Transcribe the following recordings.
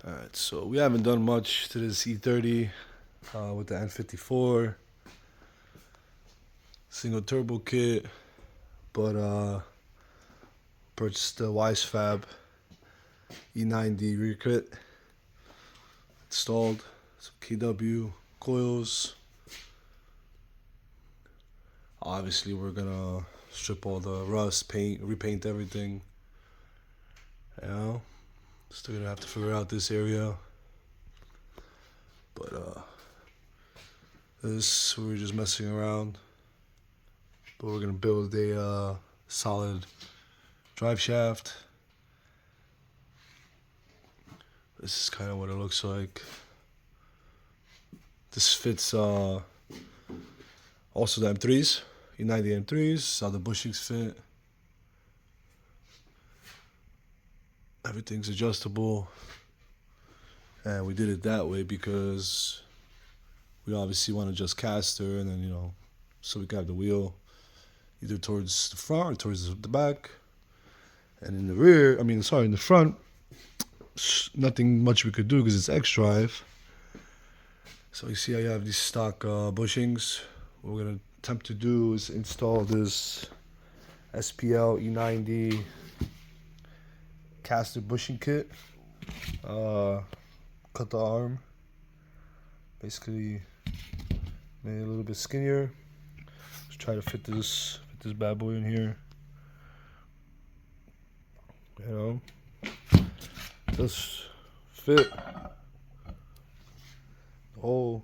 Alright, so we haven't done much to this E30 with the N54 single turbo kit, but purchased the Wisefab E90 rear kit, installed some KW coils. Obviously we're gonna strip all the rust, paint, repaint everything. You know, still gonna have to figure out this area, but this we were just messing around. But we're gonna build a solid drive shaft. This is kind of what it looks like. This fits also the M3s, E90 M3s, how the bushings fit. Everything's adjustable, and we did it that way because we obviously want to adjust caster, and then so we can have the wheel either towards the front or towards the back. And in the rear, in the front, nothing much we could do because it's Xdrive. So you see how you have these stock bushings. What we're gonna attempt to do is install this SPL E90 caster bushing kit. Cut the arm, basically made it a little bit skinnier. Let's try to fit this bad boy in here. Just fit the hole.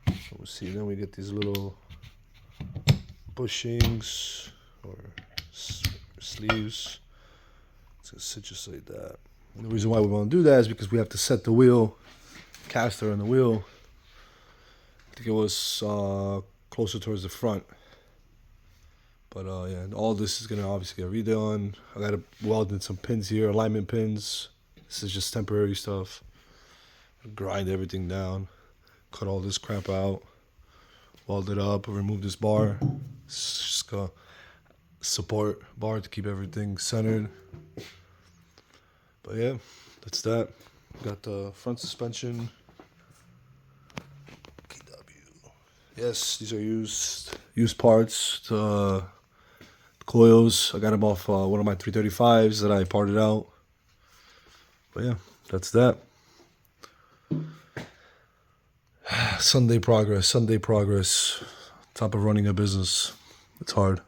So we'll see. Then we get these little bushings or sleeves. It's gonna sit just like that. And the reason why we want to do that is because we have to set the wheel, caster on the wheel, to get us closer towards the front. But yeah, all this is gonna obviously get redone. I gotta weld in some pins here, alignment pins. This is just temporary stuff. Grind everything down, cut all this crap out, weld it up, remove this bar. It's just a support bar to keep everything centered. But yeah, that's that. Got the front suspension. KW. Yes, these are used parts. Coils. I got them off one of my 335s that I parted out. But yeah, that's that. Sunday progress. Top of running a business. It's hard.